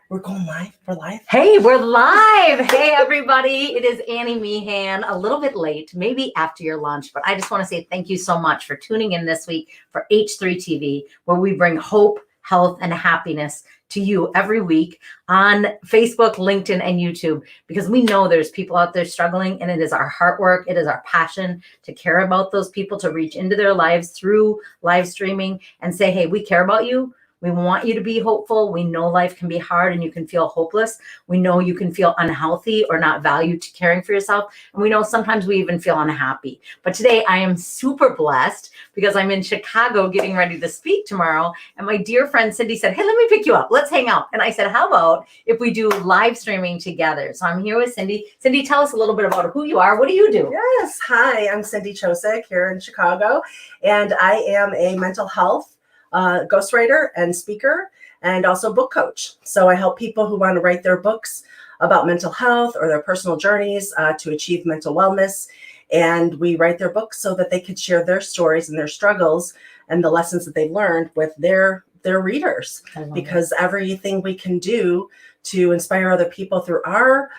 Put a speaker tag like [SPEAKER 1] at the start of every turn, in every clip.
[SPEAKER 1] We're going live. We're live.
[SPEAKER 2] Hey, we're live. Hey, everybody. It is Annie Meehan, a little bit late, maybe after your lunch, but I just want to say thank you so much for tuning in this week for H3 TV, where we bring hope, health, and happiness to you every week on Facebook, LinkedIn, and YouTube, because we know there's people out there struggling, and it is our heart work. It is our passion to care about those people, to reach into their lives through live streaming and say, hey, we care about you. We want you to be hopeful. We know life can be hard and you can feel hopeless. We know you can feel unhealthy or not valued to caring for yourself. And we know sometimes we even feel unhappy. But today I am super blessed because I'm in Chicago getting ready to speak tomorrow. And my dear friend Cindy said, hey, let me pick you up. Let's hang out. And I said, how about if we do live streaming together? So I'm here with Cindy. Cindy, tell us a little bit about who you are. What do you do?
[SPEAKER 1] Yes. Hi, I'm Cindy Chosek here in Chicago, and I am a mental health ghostwriter and speaker, and also book coach. So I help people who want to write their books about mental health or their personal journeys to achieve mental wellness. And we write their books so that they could share their stories and their struggles and the lessons that they've learned with their readers. Because everything we can do to inspire other people through our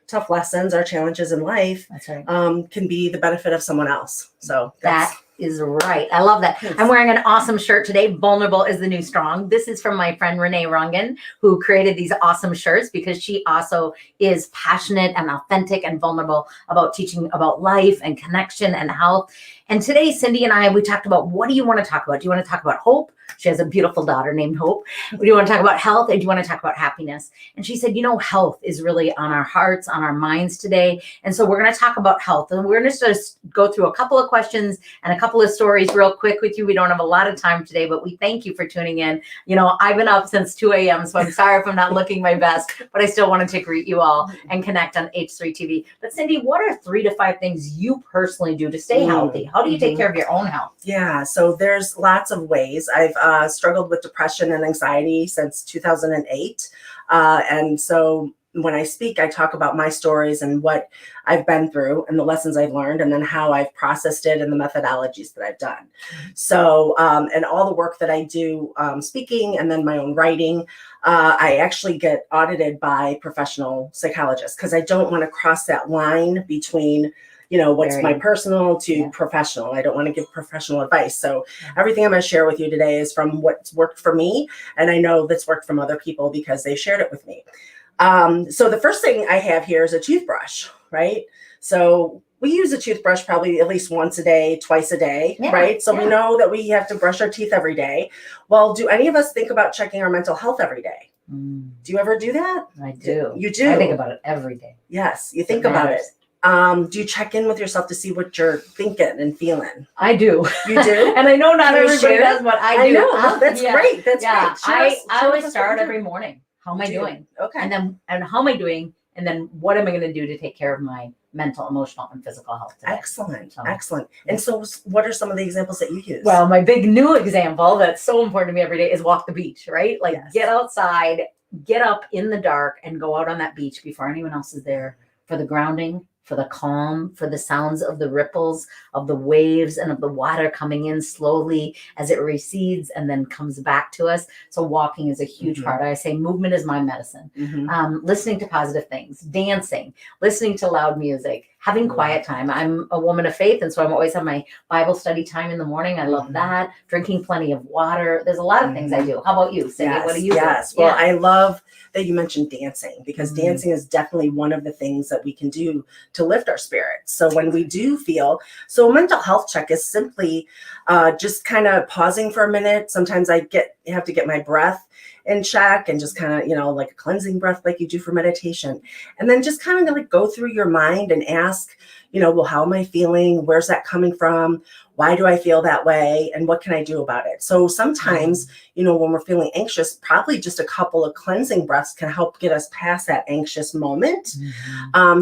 [SPEAKER 1] tough lessons, our challenges in life,
[SPEAKER 2] That's right.
[SPEAKER 1] Can be the benefit of someone else. So
[SPEAKER 2] that is right. I love that. I'm wearing an awesome shirt today. Vulnerable is the new strong. This is from my friend Renee Rungan, who created these awesome shirts because she also is passionate and authentic and vulnerable about teaching about life and connection and health. And today, Cindy and I, we talked about, what do you want to talk about? Do you want to talk about hope? She has a beautiful daughter named Hope. Do you want to talk about health, or do you want to talk about happiness? And she said, health is really on our hearts, on our minds today. And so we're going to talk about health. And we're going to just go through a couple of questions and a couple of stories real quick with you. We don't have a lot of time today, but we thank you for tuning in. I've been up since 2 a.m., so I'm sorry if I'm not looking my best, but I still wanted to greet you all and connect on H3 TV. But Cindy, what are 3 to 5 things you personally do to stay healthy? How do you take care of your own health?
[SPEAKER 1] Yeah, so there's lots of ways. I've struggled with depression and anxiety since 2008. And so when I speak, I talk about my stories and what I've been through and the lessons I've learned, and then how I've processed it and the methodologies that I've done. So, and all the work that I do, speaking and then my own writing, I actually get audited by professional psychologists because I don't want to cross that line between what's my personal to professional. I don't want to give professional advice. So everything I'm going to share with you today is from what's worked for me. And I know that's worked from other people because they shared it with me. So the first thing I have here is a toothbrush, right? So we use a toothbrush probably at least once a day, twice a day, right? So we know that we have to brush our teeth every day. Well, do any of us think about checking our mental health every day? Do you ever do that?
[SPEAKER 2] I do.
[SPEAKER 1] You do?
[SPEAKER 2] I think about it every day.
[SPEAKER 1] Yes, you think about it. Do you check in with yourself to see what you're thinking and feeling?
[SPEAKER 2] I do.
[SPEAKER 1] You do?
[SPEAKER 2] And I know not everybody does what I do.
[SPEAKER 1] I know. That's great. That's great.
[SPEAKER 2] I always start every morning. How am I doing?
[SPEAKER 1] Okay.
[SPEAKER 2] And how am I doing? And then what am I going to do to take care of my mental, emotional, and physical health today?
[SPEAKER 1] Excellent. Excellent. And so what are some of the examples that you use?
[SPEAKER 2] Well, my big new example that's so important to me every day is walk the beach, right? Like get outside, get up in the dark and go out on that beach before anyone else is there for the grounding, for the calm, for the sounds of the ripples, of the waves, and of the water coming in slowly as it recedes and then comes back to us. So walking is a huge part. I say movement is my medicine. Listening to positive things, dancing, listening to loud music, having quiet time. I'm a woman of faith, and so I'm always have my Bible study time in the morning. I love that. Drinking plenty of water. There's a lot of things I do. How about you, Cindy? What do you do?
[SPEAKER 1] Well, I love that you mentioned dancing, because dancing is definitely one of the things that we can do to lift our spirits. So when we do feel, so a mental health check is simply just kind of pausing for a minute. Sometimes I have to get my breath in check and just kind of, like a cleansing breath like you do for meditation. And then just kind of like go through your mind and ask, well, how am I feeling? Where's that coming from? Why do I feel that way? And what can I do about it? So sometimes, when we're feeling anxious, probably just a couple of cleansing breaths can help get us past that anxious moment.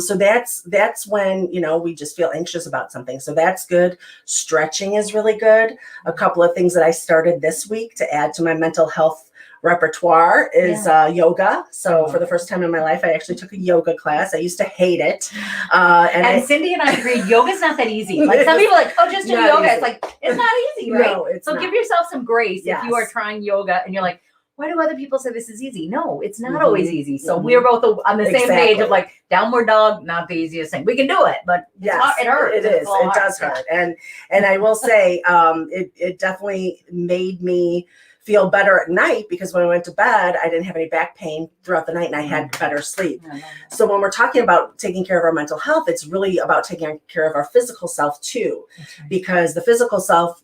[SPEAKER 1] So that's when, we just feel anxious about something. So that's good. Stretching is really good. A couple of things that I started this week to add to my mental health repertoire is yoga. So for the first time in my life, I actually took a yoga class. I used to hate it.
[SPEAKER 2] And Cindy and I agreed, yoga's not that easy. Like some people are like, oh, just do yoga. Easy. It's like, it's not easy, right?
[SPEAKER 1] No, it's
[SPEAKER 2] so
[SPEAKER 1] not.
[SPEAKER 2] Give yourself some grace if you are trying yoga and you're like, why do other people say this is easy? No, it's not
[SPEAKER 1] Mhm.
[SPEAKER 2] always easy. So
[SPEAKER 1] Mhm.
[SPEAKER 2] we're both on the same page
[SPEAKER 1] Exactly.
[SPEAKER 2] of like downward dog, not the easiest thing. We can do it, but
[SPEAKER 1] Yes,
[SPEAKER 2] it hurts.
[SPEAKER 1] it
[SPEAKER 2] It's
[SPEAKER 1] is.
[SPEAKER 2] a little
[SPEAKER 1] It
[SPEAKER 2] hard.
[SPEAKER 1] does hurt. And I will say, it definitely made me feel better at night, because when I went to bed, I didn't have any back pain throughout the night and I had better sleep. So when we're talking about taking care of our mental health, it's really about taking care of our physical self too,
[SPEAKER 2] Right.
[SPEAKER 1] because the physical self,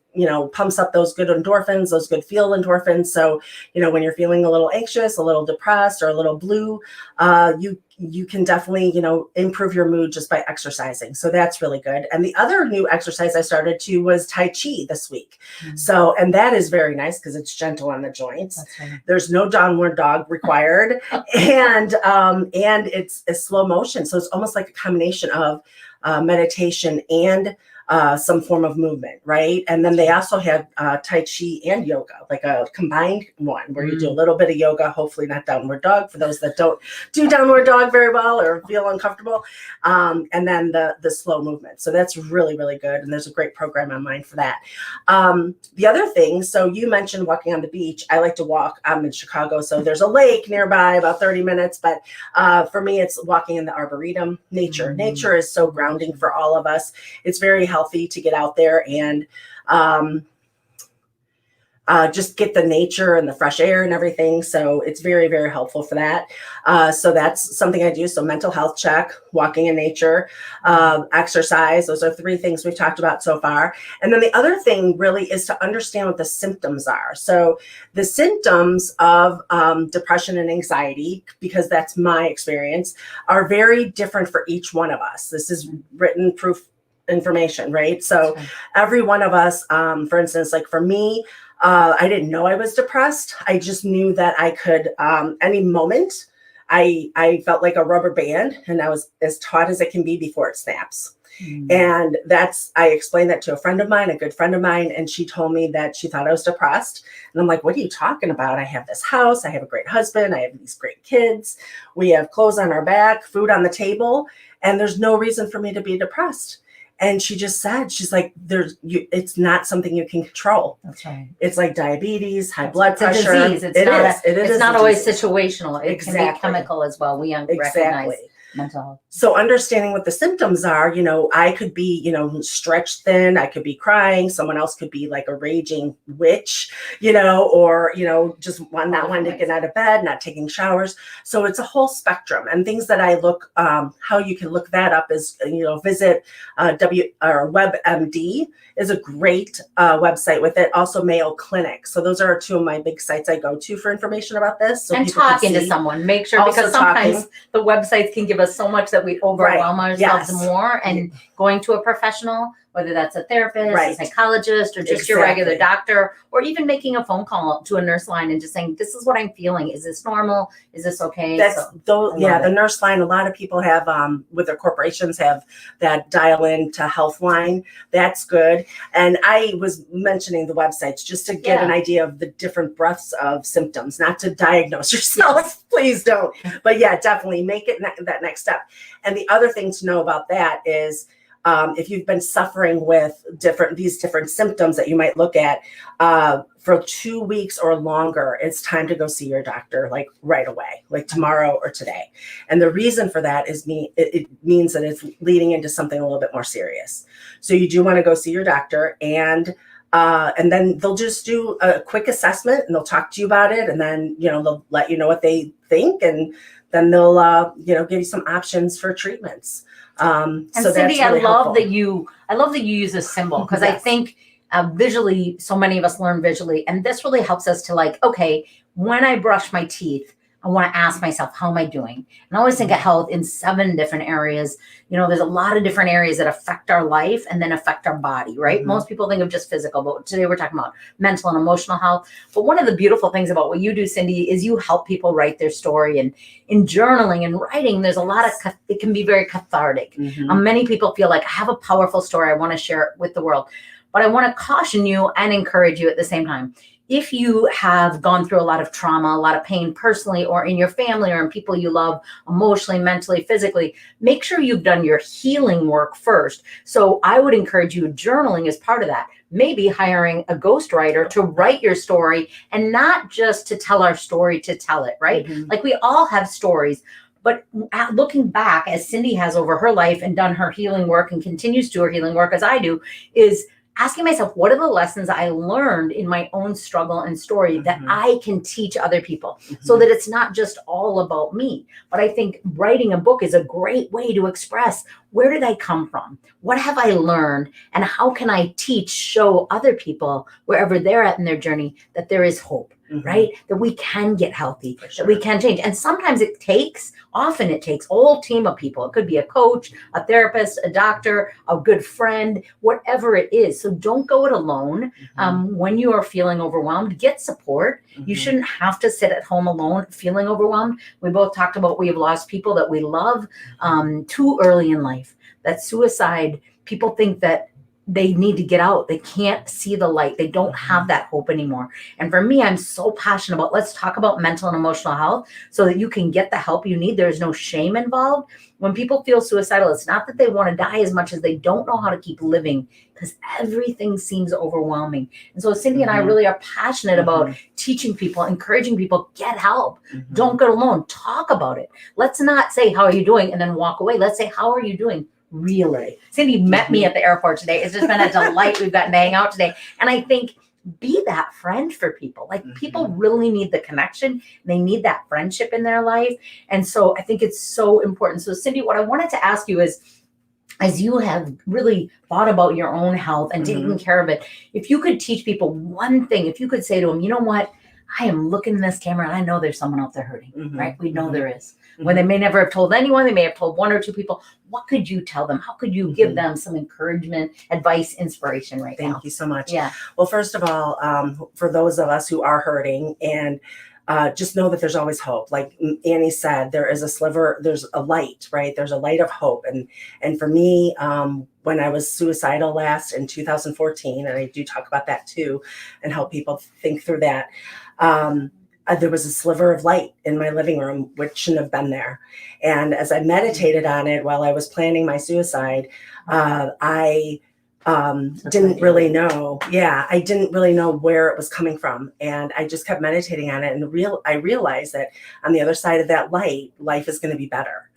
[SPEAKER 1] pumps up those good endorphins, those good feel endorphins. So, when you're feeling a little anxious, a little depressed, or a little blue, you can definitely, improve your mood just by exercising. So that's really good. And the other new exercise I started to was Tai Chi this week.
[SPEAKER 2] Mm.
[SPEAKER 1] So, and that is very nice because it's gentle on the joints.
[SPEAKER 2] That's right.
[SPEAKER 1] There's no downward dog required, and it's a slow motion. So it's almost like a combination of meditation and some form of movement, right? And then they also had Tai Chi and yoga, like a combined one where you do a little bit of yoga, hopefully not downward dog for those that don't do downward dog very well or feel uncomfortable, and then the slow movement. So that's really, really good. And there's a great program online for that. The other thing, so you mentioned walking on the beach. I like to walk. I'm in Chicago, so there's a lake nearby, about 30 minutes. But for me, it's walking in the Arboretum. Nature is so grounding for all of us. It's very healthy to get out there and just get the nature and the fresh air and everything. So it's very, very helpful for that. So that's something I do. So mental health check, walking in nature, exercise. Those are 3 things we've talked about so far. And then the other thing really is to understand what the symptoms are. So the symptoms of depression and anxiety, because that's my experience, are very different for each one of us. This is written proof information, right? So every one of us, for instance, like for me, I didn't know I was depressed. I just knew that I could, any moment, I felt like a rubber band, and I was as taut as it can be before it snaps. And I explained that to a friend of mine, a good friend of mine, and she told me that she thought I was depressed. And I'm like, what are you talking about? I have this house. I have a great husband. I have these great kids. We have clothes on our back, food on the table, and there's no reason for me to be depressed. And she just said, she's like, it's not something you can control.
[SPEAKER 2] That's right.
[SPEAKER 1] It's like diabetes, high blood pressure.
[SPEAKER 2] It's a disease. It's not always situational. It
[SPEAKER 1] Exactly.
[SPEAKER 2] can be chemical as well. We recognize mental health.
[SPEAKER 1] So understanding what the symptoms are, I could be, stretched thin. I could be crying. Someone else could be like a raging witch, or, just not wanting to get out of bed, not taking showers. So it's a whole spectrum. And things that I look, how you can look that up is, visit WebMD is a great website with it. Also Mayo Clinic. So those are 2 of my big sites I go to for information about this. So
[SPEAKER 2] and talking to someone, make sure, because sometimes the websites can give us so much that we overwhelm ourselves more, and going to a professional, whether that's a therapist, a psychologist, or just your regular doctor, or even making a phone call to a nurse line and just saying, this is what I'm feeling. Is this normal? Is this okay?
[SPEAKER 1] The nurse line, a lot of people have, with their corporations, have that dial in to health line. That's good. And I was mentioning the websites just to get an idea of the different breadths of symptoms, not to diagnose yourself. Yes. Please don't. But definitely make it that next step. And the other thing to know about that is, if you've been suffering with these different symptoms that you might look at for 2 weeks or longer, it's time to go see your doctor, like right away, like tomorrow or today. And the reason for that is it means that it's leading into something a little bit more serious. So you do want to go see your doctor, and then they'll just do a quick assessment, and they'll talk to you about it, and then they'll let you know what they think, and then they'll give you some options for treatments.
[SPEAKER 2] And
[SPEAKER 1] so
[SPEAKER 2] Cindy,
[SPEAKER 1] that's really helpful.
[SPEAKER 2] I love that you use a symbol, because I think visually, so many of us learn visually, and this really helps us to okay, when I brush my teeth, I want to ask myself, how am I doing? And I always think of health in 7 different areas. There's a lot of different areas that affect our life and then affect our body, right? Most people think of just physical, but today we're talking about mental and emotional health. But one of the beautiful things about what you do, Cindy, is you help people write their story. And in journaling and writing, there's a lot of, it can be very cathartic. Many people feel like, I have a powerful story, I want to share it with the world. But I want to caution you and encourage you at the same time. If you have gone through a lot of trauma, a lot of pain personally, or in your family, or in people you love, emotionally, mentally, physically, make sure you've done your healing work first. So I would encourage you, journaling is part of that. maybe hiring a ghostwriter to write your story and not just to tell our story to tell it, right? Like we all have stories. But looking back, as Cindy has over her life and done her healing work and continues to do her healing work as I do, is asking myself, what are the lessons I learned in my own struggle and story that I can teach other people so that it's not just all about me. But I think writing a book is a great way to express, where did I come from? What have I learned? And how can I show other people, wherever they're at in their journey, that there is hope, right? That we can get healthy, that we can change. And sometimes often it takes a whole team of people. It could be a coach, a therapist, a doctor, a good friend, whatever it is. So don't go it alone. When you are feeling overwhelmed, get support. You shouldn't have to sit at home alone feeling overwhelmed. We both talked about we have lost people that we love too early in life. That suicide, people think that they need to get out. They can't see the light. They don't have that hope anymore. And for me, I'm so passionate about, let's talk about mental and emotional health so that you can get the help you need. There's no shame involved. When people feel suicidal, it's not that they want to die as much as they don't know how to keep living, because everything seems overwhelming. And so Cindy and I really are passionate about teaching people, encouraging people, get help. Don't go alone. Talk about it. Let's not say, how are you doing? And then walk away. Let's say, how are you doing? Really. Cindy met me at the airport today. It's just been a delight. We've gotten to hang out today. And I think, be that friend for people. Like people really need the connection. They need that friendship in their life. And so I think it's so important. So Cindy, what I wanted to ask you is, as you have really thought about your own health and taking care of it, if you could teach people one thing, if you could say to them, you know what, I am looking in this camera and I know there's someone out there hurting, right? We know there is. When they may never have told anyone, they may have told one or two people. What could you tell them? How could you give them some encouragement, advice, inspiration now?
[SPEAKER 1] Thank you so much.
[SPEAKER 2] Yeah.
[SPEAKER 1] Well, first of all, for those of us who are hurting, and just know that there's always hope. Like Annie said, there is a sliver, there's a light, right? There's a light of hope. And for me, when I was suicidal last in 2014, and I do talk about that too, and help people think through that, there was a sliver of light in my living room, which shouldn't have been there. And as I meditated on it while I was planning my suicide, I didn't really know. Yeah, I didn't really know where it was coming from. And I just kept meditating on it. And I realized that on the other side of that light, life is going to be better.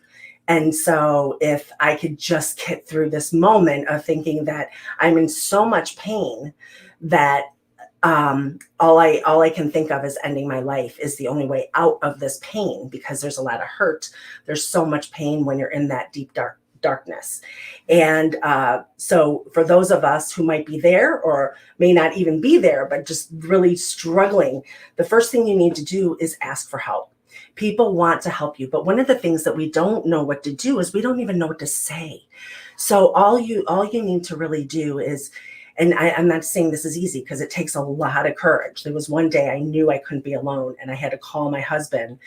[SPEAKER 1] And so if I could just get through this moment of thinking that I'm in so much pain that all I can think of is ending my life is the only way out of this pain, because there's a lot of hurt. There's so much pain when you're in that deep darkness. And so for those of us who might be there or may not even be there, but just really struggling, the first thing you need to do is ask for help. People want to help you, but one of the things that we don't know what to do is we don't even know what to say. So all you need to really do is, and I'm not saying this is easy because it takes a lot of courage. There was one day I knew I couldn't be alone and I had to call my husband.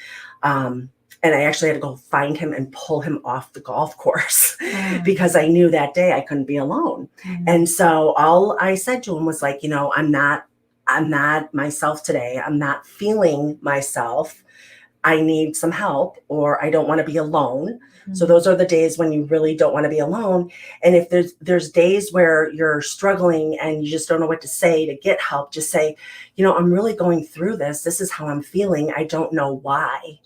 [SPEAKER 1] And I actually had to go find him and pull him off the golf course because I knew that day I couldn't be alone. And so all I said to him was like, you know, I'm not myself today. I'm not feeling myself. I need some help, or I don't want to be alone. So those are the days when you really don't want to be alone. And if there's days where you're struggling and you just don't know what to say to get help, just say, you know, I'm really going through this. This is how I'm feeling. I don't know why.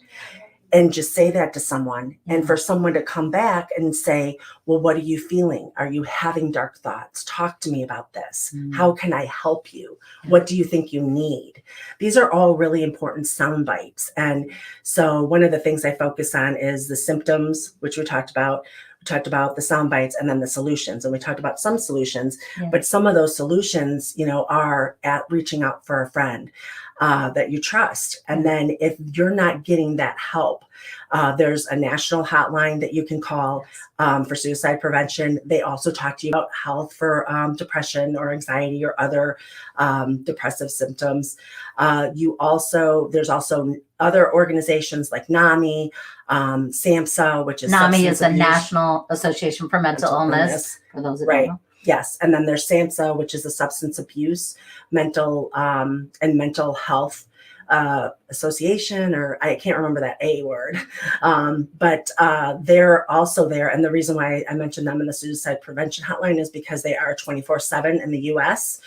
[SPEAKER 1] And just say that to someone, and for someone to come back and say, well, what are you feeling? Are you having dark thoughts? Talk to me about this. How can I help you? What do you think you need? These are all really important sound bites. And so one of the things I focus on is the symptoms, which we talked about. We talked about the sound bites and then the solutions. And we talked about some solutions, but some of those solutions, you know, are at reaching out for a friend that you trust. And then if you're not getting that help, there's a national hotline that you can call for suicide prevention. They also talk to you about health for depression or anxiety or other depressive symptoms. There's also other organizations like NAMI, SAMHSA, which is
[SPEAKER 2] NAMI is the National Association for Mental Illness. For those that don't know.
[SPEAKER 1] Yes. And then there's SAMHSA, which is the Substance Abuse, Mental and Mental Health association, or I can't remember that A word, but they're also there. And the reason why I mentioned them in the suicide prevention hotline is because they are 24/7 in the US,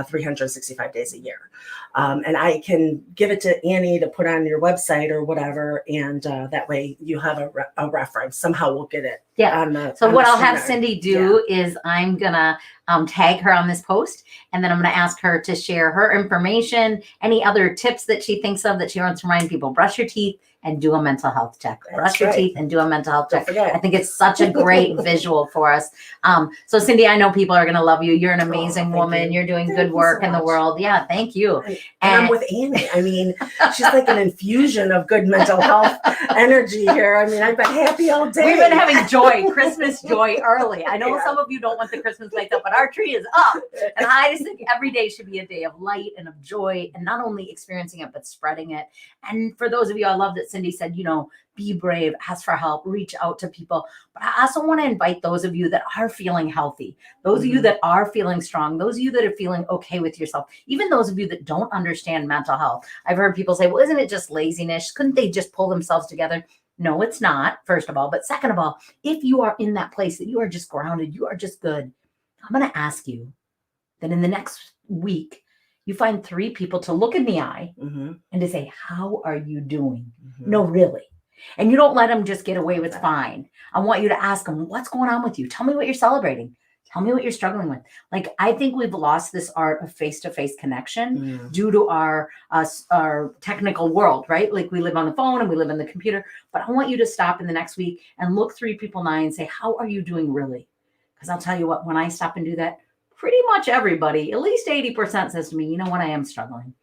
[SPEAKER 1] 365 days a year. And I can give it to Annie to put on your website or whatever, and that way you have a reference. Somehow we'll get it.
[SPEAKER 2] Yeah. So what I'll have Cindy do is I'm gonna tag her on this post, and then I'm gonna ask her to share her information, any other tips that she thinks of that she wants to remind people. Brush your teeth and do a mental health check. Brush your teeth and do a mental health check. I think it's such a great visual for us. So Cindy, I know people are going to love you. You're an amazing woman. You're doing good work in the world. Yeah, thank you.
[SPEAKER 1] And I'm with Annie. I mean, she's like an infusion of good mental health energy here. I mean, I've been happy all day.
[SPEAKER 2] We've been having joy, Christmas joy early. I know some of you don't want the Christmas lights up, but our tree is up. And I just think every day should be a day of light and of joy, and not only experiencing it, but spreading it. And for those of you, I love that Cindy said, you know, be brave, ask for help, reach out to people. But I also want to invite those of you that are feeling healthy, those of you that are feeling strong, those of you that are feeling okay with yourself, even those of you that don't understand mental health. I've heard people say, well, isn't it just laziness? Couldn't they just pull themselves together? No, it's not, first of all. But second of all, if you are in that place that you are just grounded, you are just good, I'm going to ask you that in the next week, you find 3 people to look in the eye and to say, how are you doing? No, really. And you don't let them just get away with fine. I want you to ask them, what's going on with you? Tell me what you're celebrating. Tell me what you're struggling with. Like, I think we've lost this art of face-to-face connection due to our technical world, right? Like, we live on the phone and we live on the computer. But I want you to stop in the next week and look 3 people in the eye and say, how are you doing really? Because I'll tell you what, when I stop and do that, pretty much everybody, at least 80% says to me, you know what, I am struggling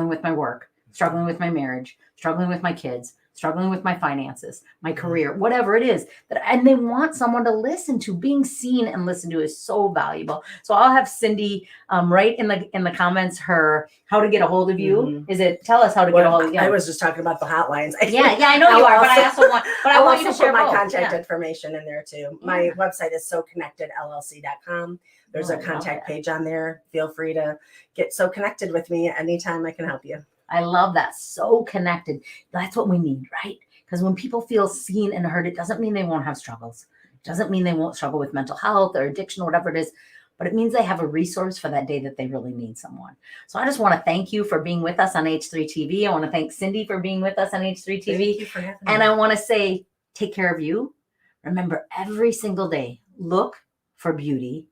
[SPEAKER 2] with my work, struggling with my marriage, struggling with my kids, struggling with my finances, my career, whatever it is. And they want someone to listen to. Being seen and listened to is so valuable. So I'll have Cindy write in the comments her how to get a hold of you. Is it, tell us how to get a hold of you?
[SPEAKER 1] I was just talking about the hotlines.
[SPEAKER 2] Yeah, I know you are, but I also want, I want you to share
[SPEAKER 1] my contact information in there too. My website is soconnectedllc.com. There's a contact page on there. Feel free to get so connected with me anytime I can help you.
[SPEAKER 2] I love that. So connected. That's what we need, right? Because when people feel seen and heard, it doesn't mean they won't have struggles. It doesn't mean they won't struggle with mental health or addiction or whatever it is, but it means they have a resource for that day that they really need someone. So I just want to thank you for being with us on H3 TV. I want to thank Cindy for being with us on H3 TV.
[SPEAKER 1] Thank you for having me.
[SPEAKER 2] And I want to say, take care of you. Remember, every single day, look for beauty.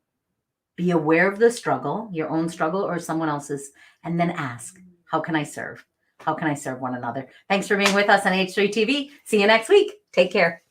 [SPEAKER 2] Be aware of the struggle, your own struggle or someone else's, and then ask, how can I serve? How can I serve one another? Thanks for being with us on H3 TV. See you next week. Take care.